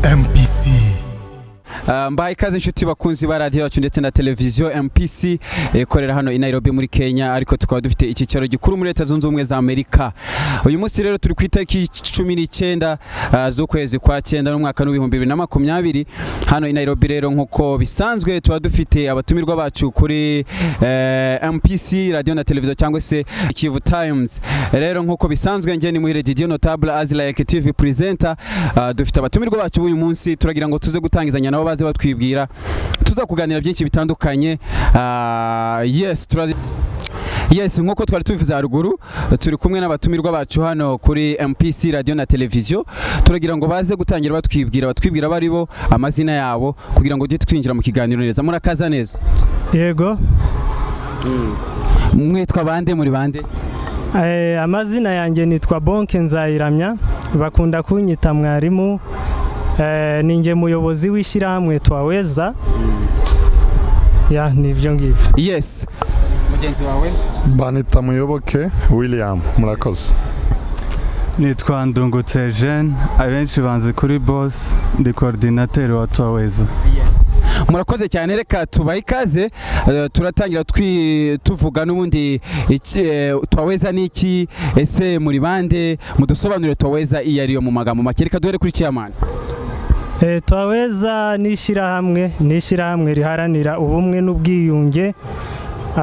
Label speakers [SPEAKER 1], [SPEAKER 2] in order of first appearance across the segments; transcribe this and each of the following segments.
[SPEAKER 1] MPC.
[SPEAKER 2] Mbaye ikaze inshuti bakunzi ba radio yacu ndetse na televiziyo MPC ikorera hano i Nairobi muri Kenya, ariko tukaba dufite icyicaro gikuru muri Leta Zunze Ubumwe za Amerika. Uyu munsi rero turi ku itariki 19 z'ukwezi kwa 9 n'umwaka w'2020 hano i Nairobi. Rero nkuko bisanzwe tuba dufite abatumirwa bacu kuri MPC radio na televiziyo cyangwa se Kivu Times. Rero nkuko bisanzwe nge ni muri Didier Notable as like TV presenter. Dufite abatumirwa bacu uyu munsi, turagira ngo tuze gutangizanya nabo baze batwibwira, tuza kuganira byinshi bitandukanye. Yes, nkuko twari tubivuze haruguru, turi kumwe n'abatumirwa bacu hano kuri MPC radio na televiziyo. Turagira ngo baze gutangira batwibwira bari bo, amazina yabo, kugira ngo tujye twinjira mu kiganiro neza. Murakaza neza?
[SPEAKER 3] Yego.
[SPEAKER 2] Mwitwa bande, muri bande?
[SPEAKER 3] Amazina yanjye nitwa Bonke Nzayiramya, bakunda kunyita mwarimu. Ninjye muyobozi w'ishyirahamwe Twaweza. Nibyo ngibyo.
[SPEAKER 2] Yes. Mugenzi wawe?
[SPEAKER 4] Banita Muyoboke William. Murakoze.
[SPEAKER 5] Nitwa Ndungutse Jean, abenshi banzi kuri boss, ndi coordinateur wa Twaweza.
[SPEAKER 2] Yes. Murakoze cyane, reka tubahe ikaze. Turatangira tuvuga n'ubundi Twaweza ni iki, ese muri bande, mudusobanurire Twaweza iyo ariyo mu magambo make. Reka duhere kuri chairman.
[SPEAKER 3] Twaweza ni ishyirahamwe riharanira ubumwe n'ubwiyunge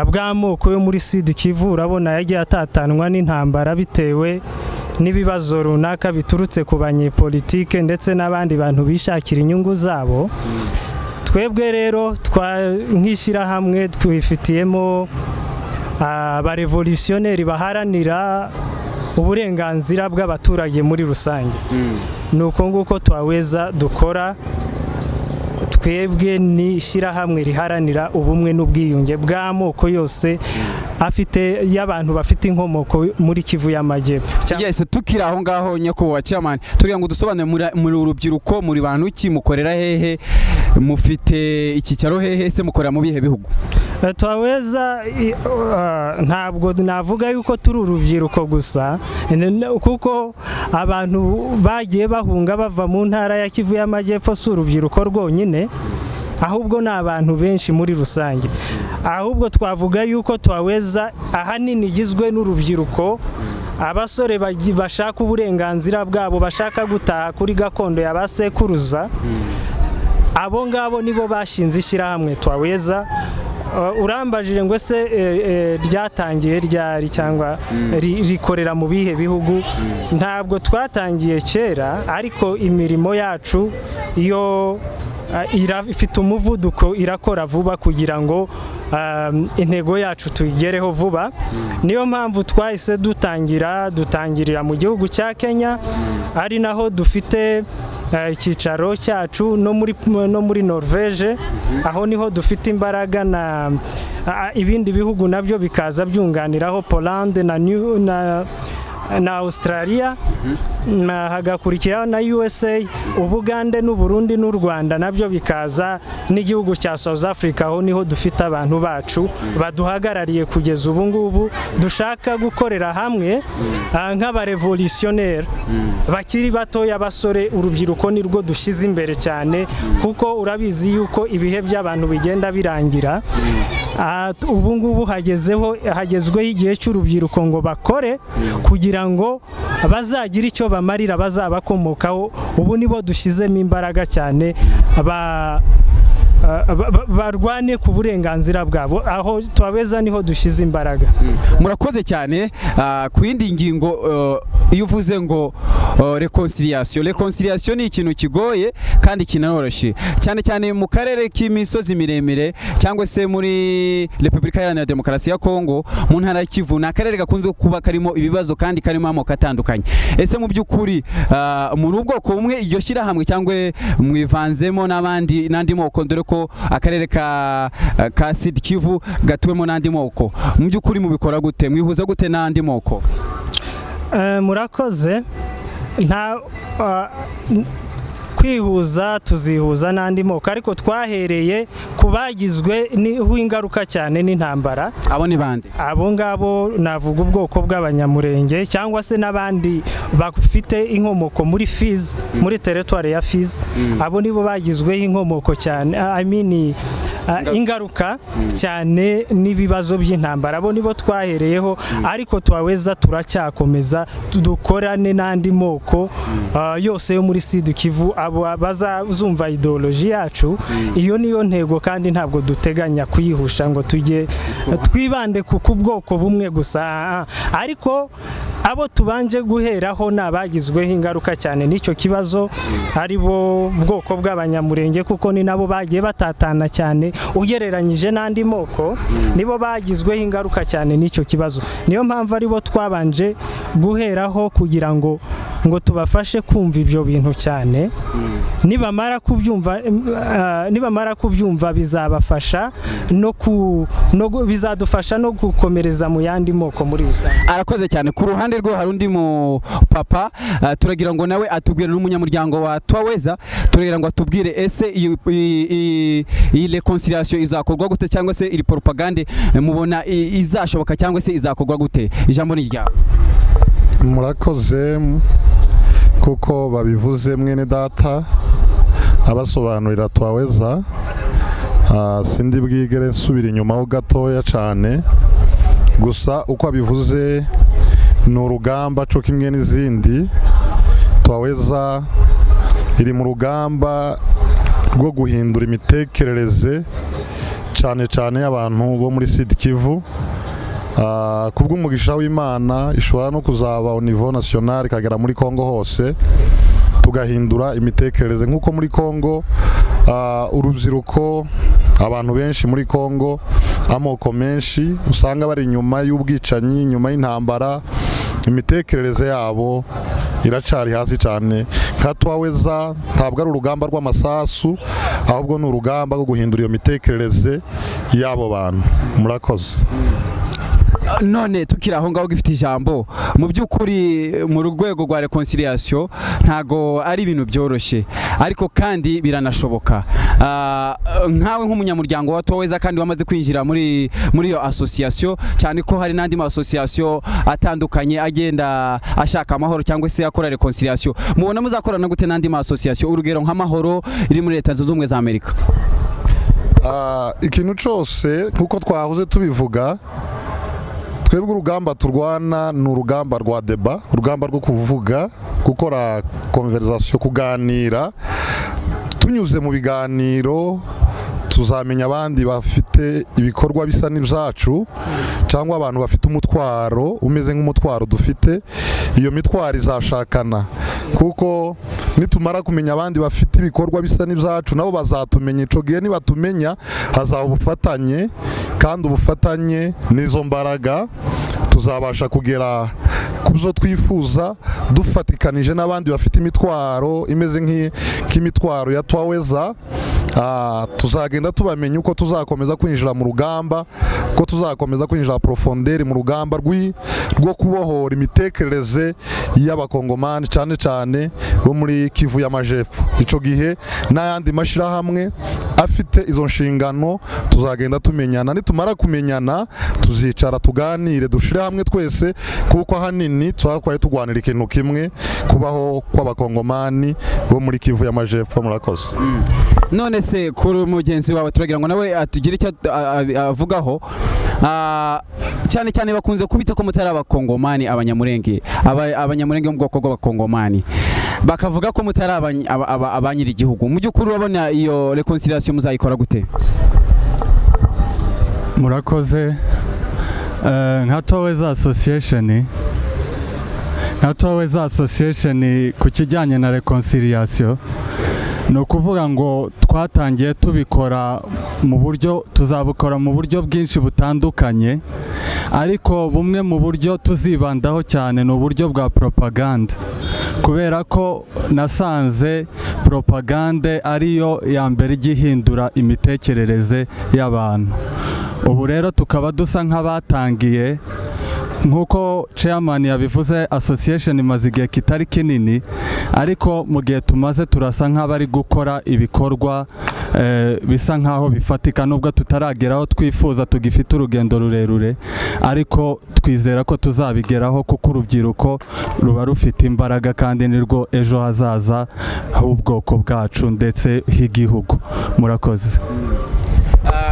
[SPEAKER 3] bw'amoko yo muri Sud Kivu. Urabona yagiye atatanwa n'intambara bitewe n'ibibazo runaka biturutse ku banyepolitike ndetse n'abandi bantu bishakira inyungu zabo. Twebwe rero nk'ishyirahamwe twifitiyemo abarevolutionneri baharanira uburenganzira bw'abaturage muri rusange. Nuko nguko Twaweza dukora. Twebwe ni ishyirahamwe riharanira ubumwe n'ubwiyunge bw'amoko yose y'abantu bafite inkomoko muri Kivu y'Amajyepfo.
[SPEAKER 2] Yes, tukira aho ngaho nyakubahwa chairman, turiya ngo dusobanure muri urubyiruko, muri bantu ki, mukorera hehe, mufite icyicaro hehe, se mukorera mu bihe bihugu?
[SPEAKER 3] Twaweza ntabwo navuga yuko turi urubyiruko gusa, kuko abantu bagiye bahunga bava mu ntara ya Kivu y'Amajyepfo si urubyiruko rwonyine, ahubwo ni abantu benshi muri rusange. Ahubwo twavuga yuko Twaweza ahanini igizwe n'urubyiruko, abasore bashaka uburenganzira bwabo, bashaka gutaha kuri gakondo ya basekuruza. Abo ngabo nibo bashinze ishyirahamwe Twaweza. Urambajije ngo se ryatangiye ryari cyangwa rikorera mu bihe bihugu? Ntabwo twatangiye kera, ariko imirimo yacu iyo ifite umuvuduko, irakora vuba kugira ngo intego yacu tuyigereho vuba. Niyo mpamvu twahise dutangirira mu gihugu cya Kenya, ari naho dufite icyicaro cyacu, no muri Norvege, aho niho dufite imbaraga, na ibindi bihugu nabyo bikaza byunganiraho, Poland na Australia, hagakurikiraho na USA, Ubugande n'Uburundi n'u Rwanda nabyo bikaza, n'igihugu cya South Africa. Aho niho dufite abantu bacu baduhagarariye kugeza ubu ngubu, dushaka gukorera hamwe nk'abarevolutionneri bakiri batoya, abasore. Urubyiruko nirwo dushyize imbere cyane, kuko urabizi yuko ibihe by'abantu bigenda birangira. Ubu ngubu hagezweho igihe cy'urubyiruko ngo bakore kugira ngo bazagira icyo bamarira bazabakomokaho. Ubu nibo dushyizemo imbaraga cyane, barwane ku burenganzira bwabo. Aho Twaweza niho dushyize imbaraga.
[SPEAKER 2] Murakoze cyane. Ku yindi ngingo, iyo uvuze ngo reconciliation ni ikintu kigoye kandi kinanoroshye, cyane cyane mu karere k'imisozi miremire cyangwa se muri Repubulika Iharanira Demokarasi ya Kongo, mu ntara ya Kivu. Ni akarere gakunze kuba karimo ibibazo kandi karimo amoko atandukanye. Ese mu by'ukuri muri ubwoko bumwe iryo shyirahamwe, cyangwa mwivanzemo n'andi moko, dore ko akarere ka Sud Kivu gatuwemo n'andi moko? Mu by'ukuri mubikora gute, mwihuza gute n'andi moko?
[SPEAKER 3] kwihuza tuzihuza n'andi moko, ariko twahereye ku bagizwe ingaruka cyane n'intambara.
[SPEAKER 2] abo ni bande?
[SPEAKER 3] Abo ngabo navuga ubwoko bw'abanyamurenge cyangwa se n'abandi bafite inkomoko muri Fizi, muri teritwari ya Fizi. Abo nibo bagizweho inkomoko cyane, ingaruka cyane n'ibibazo by'intambara. Abo nibo twahereyeho, ariko Twaweza turacyakomeza dukorane n'andi moko yose yo muri Sud Kivu. Abo bazumva ideology yacu, iyo niyo ntego, kandi ntabwo duteganya kuyihusha ngo tujye twibande ku bwoko bumwe gusa, ariko abo tubanje guheraho nabagizweho ingaruka cyane n'icyo kibazo, ari bo bwoko bw'abanyamurenge, kuko ni nabo bagiye batatana cyane ugereranyije n'andi moko, nibo bagizweho ingaruka cyane n'icyo kibazo. Niyo mpamvu ari bo twabanje guheraho kugira ngo tubafashe kumva ibyo bintu cyane. Nibamara kubyumva bizabafasha bizadufasha no gukomereza mu yandi moko muri rusange.
[SPEAKER 2] Arakoze cyane. Ku ruhande rwe hari undi mu papa, turagira ngo nawe atubwire, n'umunyamuryango wa Twaweza, turagira ngo atubwire ese iyi reconciliation izakorwa gute, cyangwa se iri propagande mubona izashoboka cyangwa se izakorwa gute? Ijambo ni ryawe.
[SPEAKER 4] Murakoze, kuko babivuze mwene data abasobanurira Twaweza. Sindi bwigere nsubira inyuma ho gatoya cyane, gusa uko abivuze ni urugamba cyo kimwe n'izindi. Twaweza iri mu rugamba rwo guhindura imitekerereze cyane cyane y'abantu bo muri Sud Kivu. Kubw'umugisha w'Imana ishobora no kuzaba au niveau national ikagera muri Kongo hose, tugahindura imitekerereze nk'uko muri Kongo urubyiruko, abantu benshi muri Kongo, amoko menshi usanga bari inyuma y'ubwicanyi, inyuma y'intambara, imitekerereze yabo iracari hasi cyane. Nka Twaweza ntabwo ari urugamba rw'amasasu, ahubwo ni urugamba rwo guhindura iyo mitekerereze y'abo bantu. Murakoze.
[SPEAKER 2] None tukiri aho ngaho gifite ijambo, mu by'ukuri mu rwego rwa reconciliation ntago ari ibintu byoroshye, ariko kandi biranashoboka. Nkawe nk'umunyamuryango wa Twaweza kandi wamaze kwinjira muri iyo association, cyane ko hari n'andi ma association atandukanye agenda ashaka amahoro cyangwa se akora reconciliation, mubona muzakorana gute n'andi ma association, urugero nk'amahoro iri muri Leta Zunze Ubumwe za Amerika?
[SPEAKER 4] Ikintu cyose nkuko twahoze tubivuga, twebwe urugamba turwana ni urugamba rwa deba, urugamba rwo kuvuga, gukora conversation, kuganira. Tunyuze mu biganiro tuzamenya abandi bafite ibikorwa bisa n'ibyacu, cyangwa abantu bafite umutwaro umeze nk'umutwaro dufite. Iyo mitwaro izashakana, kuko nitumara kumenya abandi bafite ibikorwa bisa n'ibyacu, nabo bazatumenya. Ico gihe nibatumenya hazaba ubufatanye, kandi ubufatanye n'izo mbaraga tuzabasha kugera ku byo twifuza, dufatikanije n'abandi bafite imitwaro imeze nk'imitwaro ya Twaweza. Tuzagenda tubamenya uko tuzakomeza kwinjira mu rugamba, ko tuzakomeza kwinjira profondeur mu rugamba rwo kubohora imitekerereze y'abakongomani, cyane cyane bo muri Kivu y'Amajepfo. Ico gihe n'ayandi mashirahamwe afite izo nshingano tuzagenda tumenyana. Nitumara kumenyana tuzicara tuganire, dushire hamwe twese, kuko ahanini twari tugwanira ikintu kimwe, kubaho kw'abakongomani bo muri Kivu y'Amajepfo. Murakoze.
[SPEAKER 2] None se kuri mugenzi wawe turagira ngo nawe atugire icyo avugaho, cyane cyane bakunze kubita ko mutari abakongomani, abanyamurenge mu bwoko bw'abakongomani, bakavuga ko mutari abanyiri igihugu. Mu by'ukuri urabona iyo reconciliation muzayikora gute?
[SPEAKER 5] Murakoze. Nka Twaweza Association ku kijyanye na reconciliation, ni ukuvuga ngo twatangiye tubikora mu buryo, tuzabukora mu buryo bwinshi butandukanye, ariko bumwe mu buryo tuzibandaho cyane ni uburyo bwa propaganda, kubera ko nasanze propagande ariyo ya mbere igihindura imitekerereze y'abantu. Ubu rero tukaba dusa nk'abatangiye nk'uko chairman yabivuze association imaze igihe kitari kinini, ariko mu gihe tumaze turasa nk'abari gukora ibikorwa bisa nkaho bifatika, nubwo tutarageraho twifuza, tugifite urugendo rurerure, ariko twizera ko tuzabigeraho kuko urubyiruko ruba rufite imbaraga kandi nirwo ejo hazaza h'ubwoko bwacu ndetse h'igihugu. Murakoze.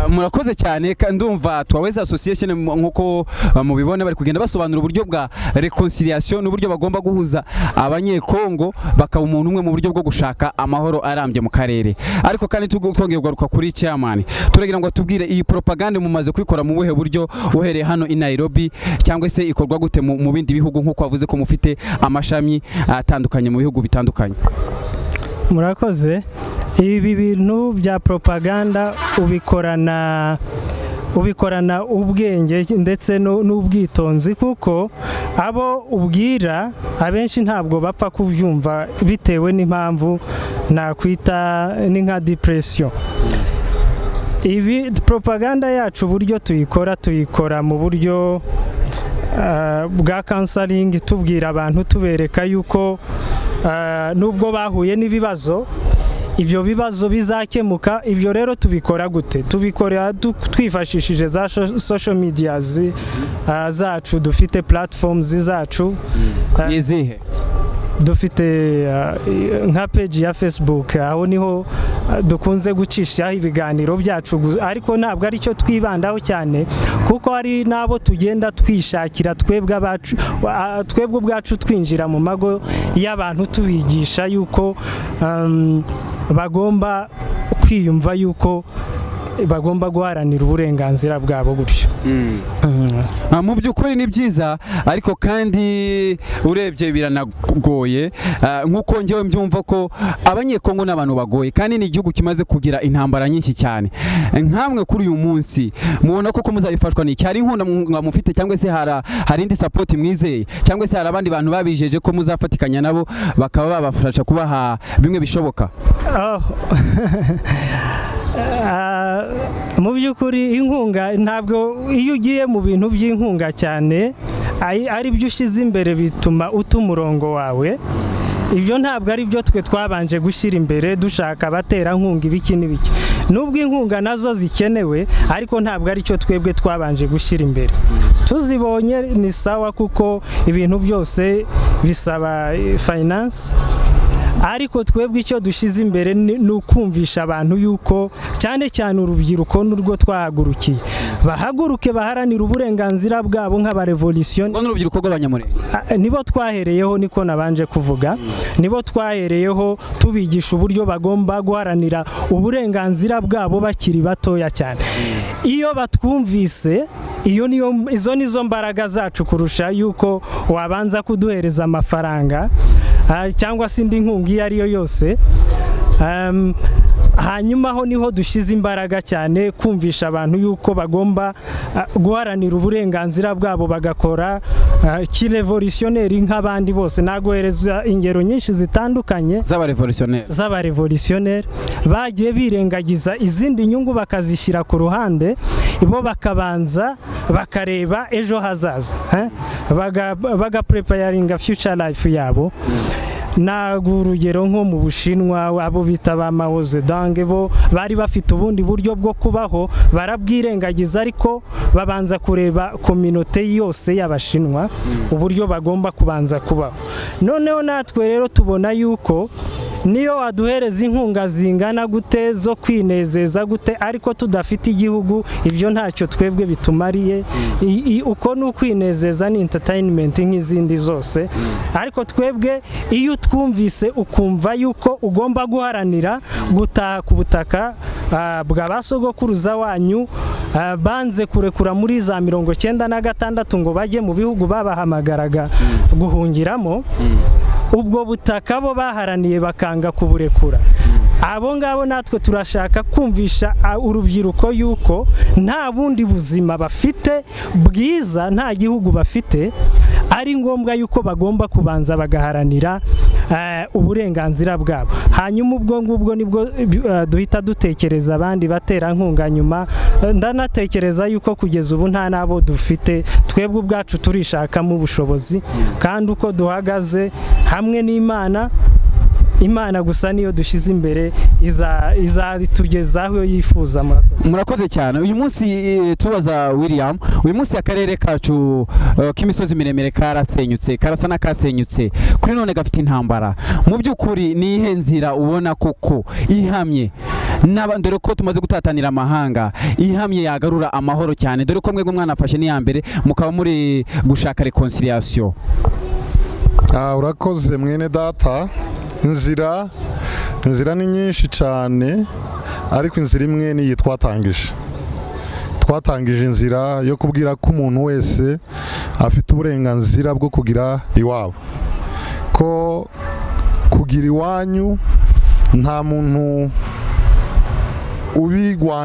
[SPEAKER 2] Murakoze cyane. Ndumva Twaweza Association nkuko mubibona bari kugenda basobanura uburyo bwa reconciliation n'uburyo bagomba guhuza abanyekongo bakaba umuntu umwe mu buryo bwo gushaka amahoro arambye mu karere. Ariko kandi twongeye kugaruka kuri chairman, turagira ngo tubwire iyi propaganda mumaze kwikora mu buhe buryo uhereye hano i Nairobi, cyangwa se ikorwa gute mu bindi bihugu nkuko wavuze ko mufite amashami atandukanye mu bihugu bitandukanye?
[SPEAKER 3] Murakoze. Ibi bintu bya propaganda ubikorana ubwenge ndetse n'ubwitonzi, kuko abo ubwira abenshi ntabwo bapfa kubyumva bitewe n'impamvu nakwita ni nka depression. Ibi propaganda yacu uburyo tuyikora mu buryo bwa counseling, tubwira abantu tubereka yuko nubwo bahuye n'ibibazo, ibyo bibazo bizakemuka. Ibyo rero tubikora gute? Tubikora twifashishije za social media zacu, dufite platforms zacu.
[SPEAKER 2] Izihe?
[SPEAKER 3] Dufite nka page ya Facebook, aho niho dukunze gucishaho ibiganiro byacu, ariko ntabwo ari cyo twibandaho cyane, kuko hari nabo tugenda twishakira twebwe ubwacu, twinjira mu mago y'abantu tubigisha yuko bagomba kwiyumva yuko bagomba guharanira uburenganzira bwabo gutyo.
[SPEAKER 2] Mu by'ukuri ni byiza, ariko kandi urebye biranagoye, nk'uko njyewe mbyumva ko abanyekongo n'abantu bagoye, kandi ni igihugu kimaze kugira intambara nyinshi cyane. Nkamwe kuri uyu munsi mubona ko muzabifashwa n'iki? Hari inkunda mufite, cyangwa se hari indi support mwizeye, cyangwa se hari abandi bantu babijeje ko muzafatikanya nabo bakaba babafasha kubaha bimwe bishoboka?
[SPEAKER 3] Mu by'ukuri inkunga ntabwo, iyo ugiye mu bintu by'inkunga cyane ari byo ushize imbere bituma uta umurongo wawe. Ibyo ntabwo ari byo twe twabanje gushyira imbere dushaka abaterankunga ibiki n'ibiki, nubwo inkunga nazo zikenewe, ariko ntabwo ari cyo twebwe twabanje gushyira imbere. Tuzibonye ni sawa, kuko ibintu byose bisaba finance, ariko twebwe icyo dushize imbere ni ukumvisha abantu yuko cyane cyane urubyiruko n'urwo twahagurukiye, bahaguruke baharanira uburenganzira bwabo nk'abarevolution.
[SPEAKER 2] N'urubyiruko rw'abanyamurenge
[SPEAKER 3] nibo twahereyeho, niko nabanje kuvuga, nibo twahereyeho tubigisha uburyo bagomba guharanira uburenganzira bwabo bakiri batoya cyane. Iyo batwumvise, izo nizo mbaraga zacu kurusha yuko wabanza kuduhereza amafaranga cyangwa se indi nkunga iyo ari yo yose. Hanyuma ho niho dushize imbaraga cyane, kumvisha abantu yuko bagomba guharanira uburenganzira bwabo, bagakora kirevolutionnaire nk'abandi bose. Nagohereza ingero nyinshi zitandukanye z'abarevolutionnaire bagiye birengagiza izindi nyungu bakazishyira ku ruhande, bo bakabanza bakareba ejo hazaza, bagapreparinga future life yabo. Naguha urugero nko mu Bushinwa, abo bita ba Mao Zedong, bo bari bafite ubundi buryo bwo kubaho, barabwirengagiza, ariko babanza kureba community yose y'Abashinwa uburyo bagomba kubanza kubaho. Noneho natwe rero tubona yuko niyo waduhereza inkunga zingana gute zo kwinezeza gute, ariko tudafite igihugu, ibyo ntacyo twebwe bitumariye. Uko ni ukwinezeza, ni entertainment nk'izindi zose, ariko twebwe iyo twumvise ukumva yuko ugomba guharanira gutaha ku butaka bwa basogokuruza wanyu banze kurekura muri za 1996 ngo bajye mu bihugu babahamagaraga guhungiramo, ubwo butaka bo baharaniye bakanga kuburekura. Abo ngabo natwe turashaka kumvisha urubyiruko yuko nta bundi buzima bafite bwiza, nta gihugu bafite ari ngombwa yuko bagomba kubanza bagaharanira uburenganzira bwabo, hanyuma ubwo ngubwo nibwo duhita dutekereza abandi baterankunga nyuma. Ndanatekereza yuko kugeza ubu nta nabo dufite, twebwe ubwacu turishakamo ubushobozi, kandi uko duhagaze hamwe n'Imana, Imana gusa niyo dushyize imbere izatugezaho yifuza.
[SPEAKER 2] Murakoze cyane. Uyu munsi tubaza William, uyu munsi akarere kacu k'imisozi miremire karasenyutse, karasa n'akasenyutse, kuri none gafite intambara. Mu by'ukuri ni ihe nzira ubona koko ihamye, dore ko tumaze gutatanira amahanga, ihamye yagarura amahoro cyane, dore ko mwebwe mwanafashe n'iya mbere mukaba muri gushaka reconciliation?
[SPEAKER 4] Urakoze mwene data. Inzira ni nyinshi cyane, ariko inzira imwe niyi twatangije inzira yo kubwira ko umuntu wese afite uburenganzira bwo kugira iwabo, ko kugira iwanyu nta muntu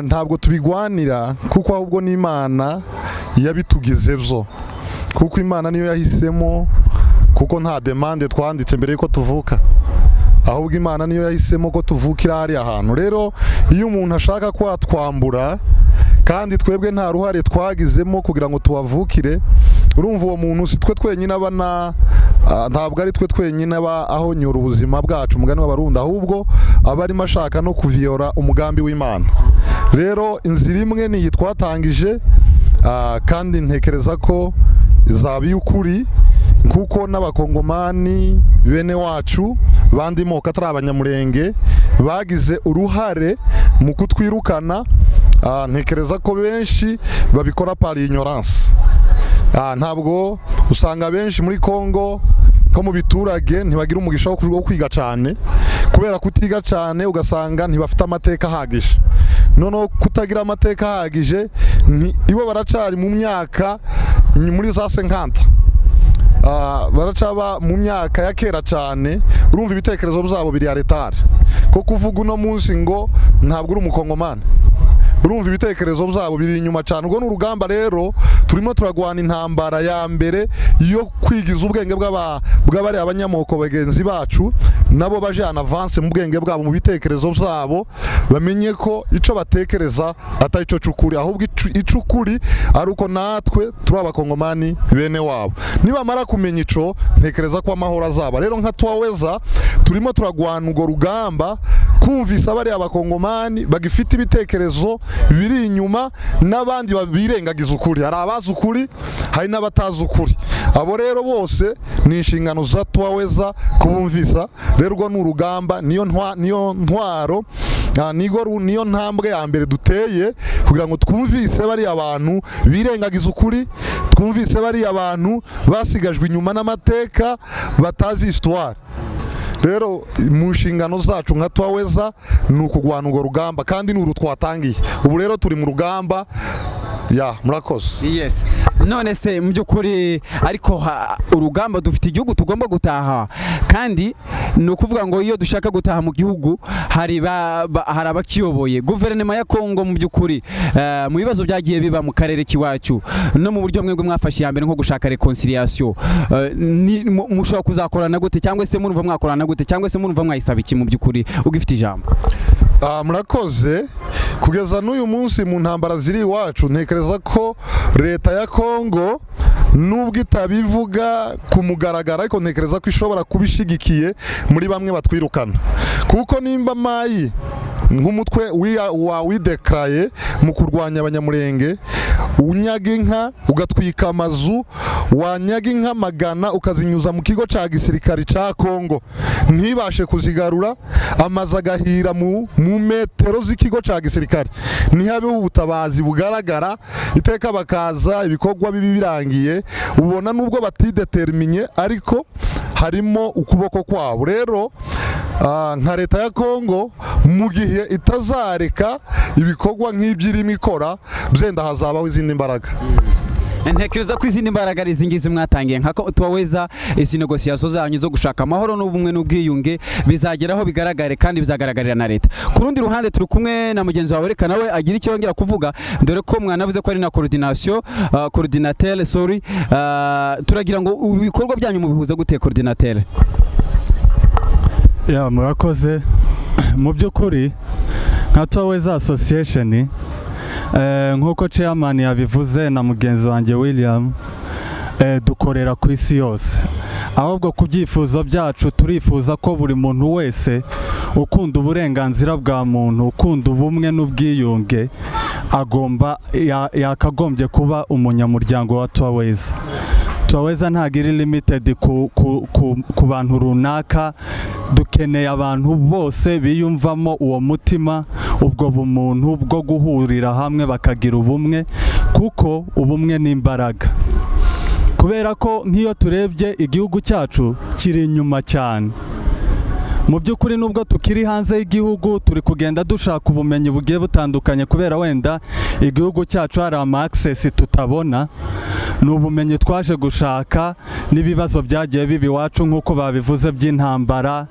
[SPEAKER 4] ntabwo tubigwanira, kuko ahubwo n'Imana yabitugize byo, kuko Imana niyo yahisemo, kuko nta demande twanditse mbere yuko tuvuka, ahubwo Imana niyo yahisemo ko tuvukira hariya hantu. Rero iyo umuntu ashaka ko atwambura kandi twebwe nta ruhare twagizemo kugira ngo tuhavukire, urumva uwo muntu si twe twenyine ntabwo ari twe twenyine ahonyora ubuzima bwacu, umugani w'Abarundi, ahubwo aba arimo ashaka no kuviyora umugambi w'Imana. Rero inzira imwe niyi twatangije, kandi ntekereza ko izaba iy'ukuri, kuko n'abakongomani bene wacu bandi moko atari abanyamurenge bagize uruhare mu kutwirukana. Ntekereza ko benshi babikora par ignorance. Ntabwo usanga benshi muri Kongo ko mu biturage ntibagira umugisha wo kwiga cyane, kubera kutiga cyane ugasanga ntibafite amateka ahagije. Noneho kutagira amateka ahagije, ibo baracari mu myaka muri za 50, baracaba mu myaka ya kera cyane. Urumva ibitekerezo byabo biri aretare, ko kuvuga uno munsi ngo ntabwo uri umukongomani, urumva ibitekerezo byabo biri inyuma cyane. Ubwo n'urugamba rero turimo turagwana intambara ya mbere yo kwigiza ubwenge bw'abari abanyamoko bagenzi bacu, nabo baje en avance mu bwenge bwabo, mu bitekerezo byabo, bamenye ko ico batekereza atari cyo cukuri, ahubwo icukuri ari uko natwe turi abakongomani bene wabo. Nibamara kumenya ico, ntekereza ko amahoro azaba. Rero nka Twaweza turimo turagwana ugo rugamba, kumvisa bari abakongomani bagifite ibitekerezo biri inyuma, n'abandi birengagiza ukuri. Hari abazi ukuri, hari n'abatazi ukuri. Abo rero bose ni inshingano za Twaweza kubumvisa. Rero urwo n'urugamba, niyo ntwaro, niyo ntambwe ya mbere duteye, kugira ngo twumvise bari abantu birengagiza ukuri, twumvise bari abantu basigajwe inyuma n'amateka, batazi histoire. Rero mu nshingano zacu nka Twaweza ni ukugwana urwo rugamba, kandi n'uru twatangiye. Ubu rero turi mu rugamba. Murakoze.
[SPEAKER 2] Yes. None se mu by'ukuri ariko urugamba dufite igihugu tugomba gutaha, kandi ni ukuvuga ngo iyo dushaka gutaha mu gihugu hari abakiyoboye. Guverinoma ya Kongo mu by'ukuri mu bibazo byagiye biba mu karere kiwacu, no mu buryo mwebwe mwafashe ya mbere nko gushaka reconciliation, mushobora kuzakorana gute, cyangwa se murumva mwakorana gute, cyangwa se murumva mwayisaba iki mu by'ukuri? Ugifite ijambo.
[SPEAKER 4] Murakoze. Kugeza n'uyu munsi mu ntambara ziri iwacu, ntekereza ko leta ya Kongo nubwo itabivuga ku mugaragara, ariko ntekereza ko ishobora kubishigikiye muri bamwe batwirukana, kuko nimba mayi nk'umutwe wideclaye mu kurwanya abanyamurenge, unyaga inka ugatwika amazu, wanyaga inka magana ukazinyuza mu kigo cya gisirikari cya Kongo, ntibashe kuzigarura, amazu agahira mu metero z'ikigo cya gisirikari, ntihabeho ubutabazi bugaragara, iteka bakaza ibikorwa bibi birangiye, ubona nubwo batideterminye ariko harimo ukuboko kwabo. Rero nka leta ya Kongo mu gihe itazareka ibikorwa nk'iby'irimo ikora, byenda hazabaho izindi mbaraga.
[SPEAKER 2] ntekereza ko izindi mbaraga ari izingizi mwatangiye nka Twaweza izi negosiyaso zanyu zo gushaka amahoro n'ubumwe n'ubwiyunge bizageraho bigaragare kandi bizagaragarira na leta. Ku rundi ruhande turi kumwe na mugenzi wawe reka nawe agira icyo yongera kuvuga dore ko mwanavuze ko ari na coordinateur turagira ngo ibikorwa byanyu mubihuza gute coordinateur?
[SPEAKER 5] Murakoze. Mu by'ukuri nka Twaweza Association nk'uko chairman yabivuze na mugenzi wanjye William dukorera ku isi yose, ahubwo ku byifuzo byacu turifuza ko buri muntu wese ukunda uburenganzira bwa muntu, ukunda ubumwe n'ubwiyunge yakagombye kuba umunyamuryango wa Twaweza. Twaweza ntabwo iri limited ku bantu runaka, dukeneye abantu bose biyumvamo uwo mutima, ubwo bumuntu bwo guhurira hamwe bakagira ubumwe, kuko ubumwe ni imbaraga. Kubera ko nk'iyo turebye igihugu cyacu kiri inyuma cyane, mu by'ukuri nubwo tukiri hanze y'igihugu turi kugenda dushaka ubumenyi bugiye butandukanye, kubera wenda igihugu cyacu hari access tutabona, ni ubumenyi twaje gushaka n'ibibazo byagiye bibi iwacu nk'uko babivuze by'intambara.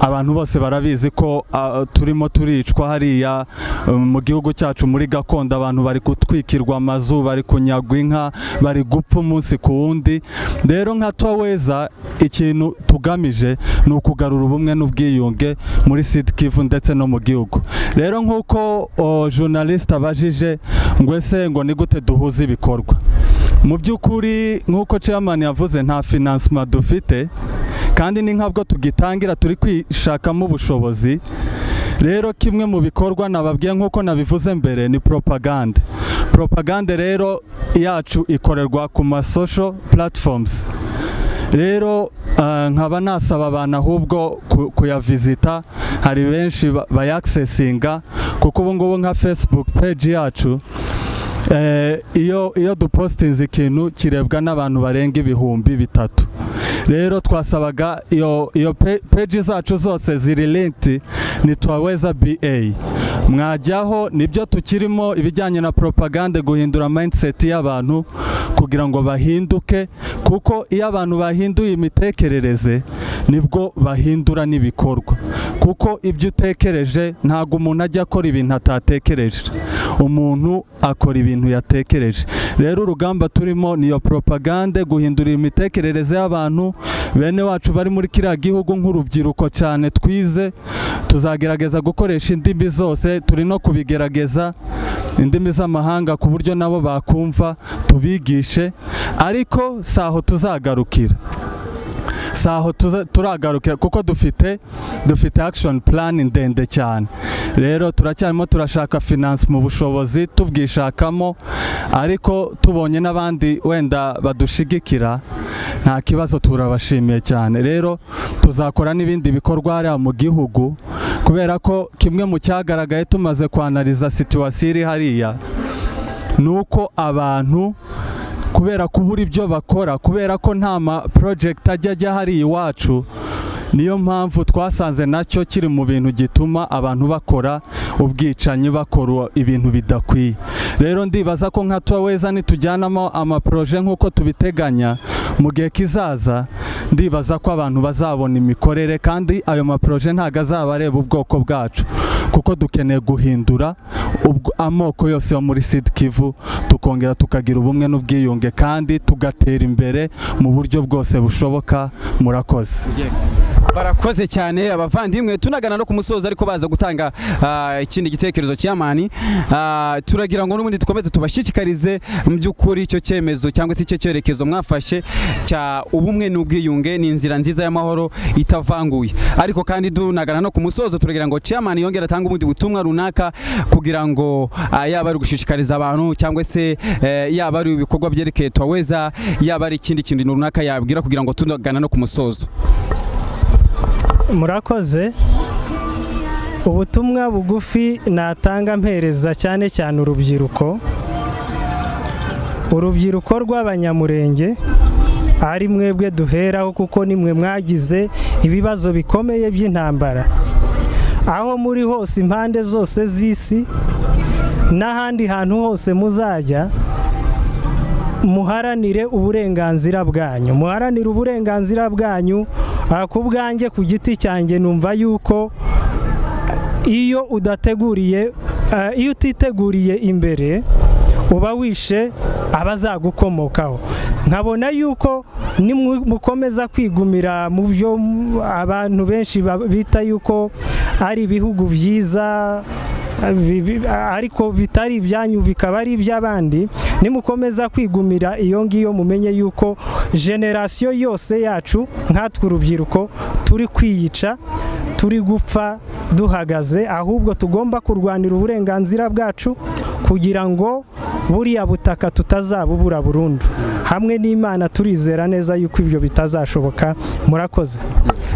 [SPEAKER 5] Abantu bose barabizi ko turimo turicwa hariya mu gihugu cyacu muri gakondo, abantu bari gutwikirwa amazu, bari kunyagwa inka, bari gupfa umunsi ku wundi. Rero nka Twaweza ikintu tugamije ni ukugarura ubumwe n'ubwiyunge muri Sud Kivu ndetse no mu gihugu. Rero nk'uko journalist abajije ngo ese ngo ni gute duhuza ibikorwa, mu by'ukuri nk'uko chairman yavuze nta financement dufite, kandi ni nkabwo tugitangira turi kwishakamo ubushobozi. Rero kimwe mu bikorwa nababwiye nk'uko nabivuze mbere ni propaganda rero yacu ikorerwa ku ma social platforms. Rero nkaba nasaba abantu ahubwo kuyavisita, hari benshi bayaccessinga, kuko ubu ngubu nka Facebook page yacu iyo dupostinze ikintu kirebwa n'abantu barenga 3,000. Rero twasabaga iyo page zacu zose ziri linked ni Twaweza BA, mwajyaho. Nibyo tukirimo ibijyanye na propaganda, guhindura mindset y'abantu kugira ngo bahinduke, kuko iyo abantu bahinduye imitekerereze nibwo bahindura n'ibikorwa, kuko ibyo utekereje ntago umuntu ajya akora ibintu atatekereje, umuntu akora ibintu yatekereje. Rero urugamba turimo niyo propaganda, guhindura imitekerereze y'abantu bene wacu bari muri kiriya gihugu. Nk'urubyiruko cyane twize, tuzagerageza gukoresha indimi zose, turi no kubigerageza indimi z'amahanga ku buryo nabo bakumva, tubigishe. Ariko saho tuzagarukira, turagarukira kuko dufite action plan ndende cyane. Rero turacyarimo turashaka finance mu bushobozi, tubwishakamo, ariko tubonye n'abandi wenda badushigikira nta kibazo, turabashimiye cyane. Rero tuzakora n'ibindi bikorwa hariya mu gihugu, kubera ko kimwe mu cyagaragaye tumaze kwanaliza situation iri hariya nuko abantu kubera kubura ibyo bakora, kubera ko nta project ajya hari iwacu, niyo mpamvu twasanze nacyo kiri mu bintu gituma abantu bakora ubwicanyi, bakora ibintu bidakwiye. Rero ndibaza ko nka Twaweza nitujyanamo amaproje nk'uko tubiteganya mu gihe kizaza, ndibaza ko abantu bazabona imikorere, kandi ayo maproje ntago azaba areba ubwoko bwacu, kuko dukeneye guhindura amoko yose yo muri Sud Kivu, tukongera tukagira ubumwe n'ubwiyunge, kandi tugatera imbere mu buryo bwose bushoboka. Murakoze.
[SPEAKER 2] Barakoze cyane abavandimwe, tunagana no ku musozo ariko baza gutanga ikindi gitekerezo cy'amani. Turagira ngo n'ubundi dukomeze tubashishikarize mu by'ukuri icyo cyemezo cyangwa se icyo cyerekezo mwafashe cya ubumwe n'ubwiyunge ni inzira nziza y'amahoro itavanguye. Ariko kandi tunagana no ku musozo, turagira ngo chairman yongera atanga ubundi butumwa runaka kugira ngo yaba ari gushishikariza abantu cyangwa se yaba ari ibikorwa byerekeye Twaweza, yaba ari ikindi kintu runaka yabwira kugira ngo tunagana no ku musozo.
[SPEAKER 3] Murakoze. Ubutumwa bugufi natanga mpereza cyane cyane urubyiruko rw'Abanyamurenge, ari mwebwe duheraho, kuko nimwe mwagize ibibazo bikomeye by'intambara. Aho muri hose, impande zose z'isi n'ahandi hantu hose muzajya, muharanire uburenganzira bwanyu, muharanire uburenganzira bwanyu. Ku bwanjye ku giti cyanjye numva yuko iyo utiteguriye imbere uba wishe abazagukomokaho. Nkabona yuko mukomeza kwigumira mu byo abantu benshi bita yuko ari ibihugu byiza ariko bitari ibyanyu bikaba ari iby'abandi, nimukomeza kwigumira iyo ngiyo mumenye yuko generasiyo yose yacu nkatwe urubyiruko turi kwiyica, turi gupfa duhagaze, ahubwo tugomba kurwanira uburenganzira bwacu kugira ngo buriya butaka tutazabubura burundu. Hamwe n'Imana turizera neza yuko ibyo bitazashoboka. Murakoze.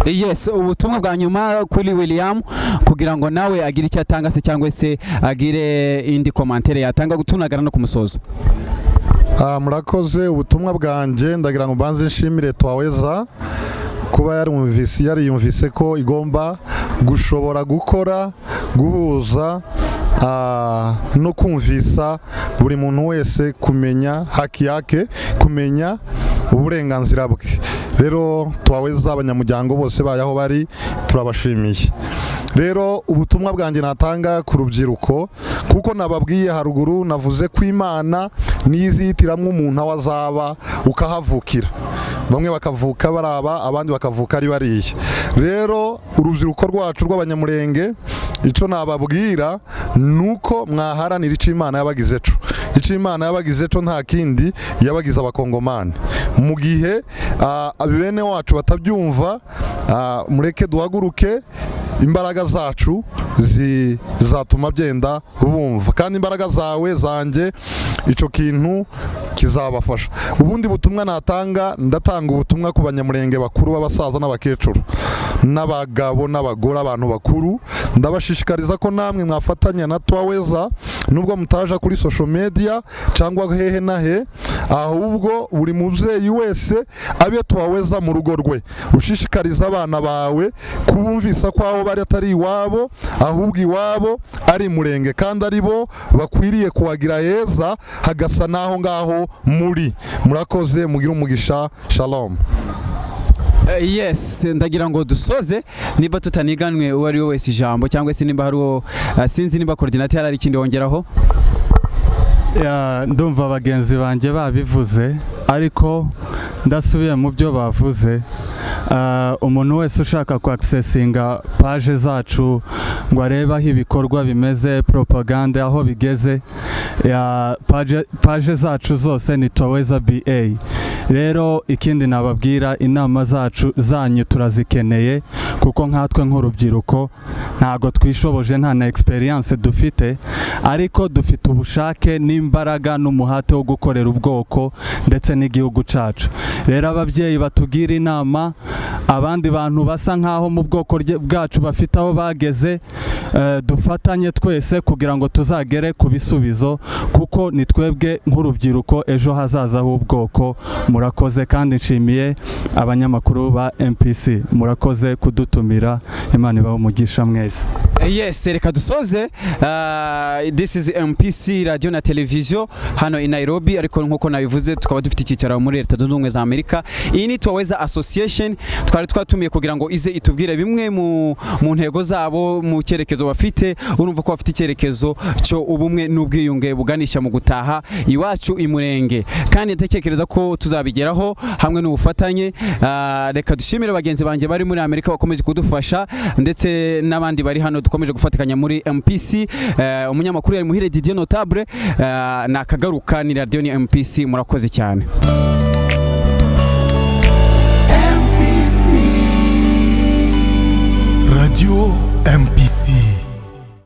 [SPEAKER 2] Yes, ubutumwa bwa nyuma kuri William kugira ngo nawe agire icyo atanga se cyangwa se agire indi commentaire yatanga gutunagara no kumusozo.
[SPEAKER 4] Murakoze. Ubutumwa bwanjye ndagira ngo banze nshimire Twaweza kuba yariyumvise ko igomba gushobora gukora guhuza no kumvisa buri muntu wese kumenya haki yake, kumenya uburenganzira bwe. Rero Twaweza abanyamuryango bose bayaho bari turabashimiye. Rero ubutumwa bwanjye natanga ku rubyiruko, kuko nababwiye haruguru navuze ko Imana nizitiramwe umuntu awazaba ukahavukira. Bamwe bakavuka baraba, abandi bakavuka ari bariye. Rero urubyiruko rwacu rw'abanyamurenge icyo nababwira nuko mwaharanira icyo Imana yabagize ejo. Icyo Imana yabagize ejo nta kindi yabagize abakongomani. Mu gihe bene wacu batabyumva, mureke duhaguruke, imbaraga zacu zizatuma byenda bumva, kandi imbaraga zawe zanjye icyo kintu kizabafasha. Ubundi butumwa natanga, ndatanga ubutumwa ku banyamurenge bakuru b'abasaza n'abakecuru n'abagabo n'abagore, abantu bakuru. Ndabashishikariza ko namwe mwafatanya na Twaweza, nubwo mutaja kuri social media cyangwa hehe na he, ahubwo buri mubyeyi wese abe Twaweza mu rugo rwe. Ushishikariza abana bawe kubumvisa ko aho bari atari iwabo, ahubwo iwabo ari Murenge, kandi ari bo bakwiriye kuhagira heza hagasa naho ngaho muri. Murakoze, mugire umugisha. Shalom.
[SPEAKER 2] Yes, ndagira ngo dusoze, niba tutaniganwe uwo ari we wese ijambo, cyangwa se nimba hari uwo sinzi nimba coordinateur ari ikindi wongeraho.
[SPEAKER 5] Ndumva bagenzi banjye babivuze, ariko ndasubiye mu byo bavuze. Umuntu wese ushaka ku accessinga page zacu ngo arebe aho ibikorwa bimeze, propaganda aho bigeze, page zacu zose ni Twaweza BA. Rero ikindi nababwira, inama zanyu turazikeneye, kuko nkatwe nk'urubyiruko ntago twishoboje, nta na experience dufite, ariko dufite ubushake n'imbaraga n'umuhate wo gukorera ubwoko ndetse n'igihugu cacu. Rero ababyeyi batugira inama, abandi bantu basa nkaho mu bwoko bwacu bafite aho bageze, dufatanye twese kugira ngo tuzagere ku bisubizo, kuko ni twebwe nk'urubyiruko ejo hazaza h'ubwoko. Murakoze, kandi nshimiye abanyamakuru ba MPC, murakoze kudutumira. Imana ibahe umugisha mwese.
[SPEAKER 2] Yes, reka dusoze. This is MPC radio na televiziyo hano i Nairobi, ariko nkuko nabivuze tukaba dufite icyicaro muri Leta Zunze Ubumwe za Amerika. Iyi ni Twaweza Association, twari twatumiye kugira ngo ize itubwire bimwe mu ntego zabo, mu cyerekezo bafite. Urumva ko bafite icyerekezo cyo ubumwe n'ubwiyunge buganisha mu gutaha iwacu i Murenge, kandi ntekereza ko tuzabigeraho hamwe n'ubufatanye. Reka dushimire bagenzi banjye bari muri Amerika bakomeje kudufasha, ndetse n'abandi bari hano dukomeje gufatikanya muri MPC. Umunyamakuru yari Muhire Didier Notable, nakagaruka ni radio ni MPC. Murakoze cyane.
[SPEAKER 1] Radio MPC.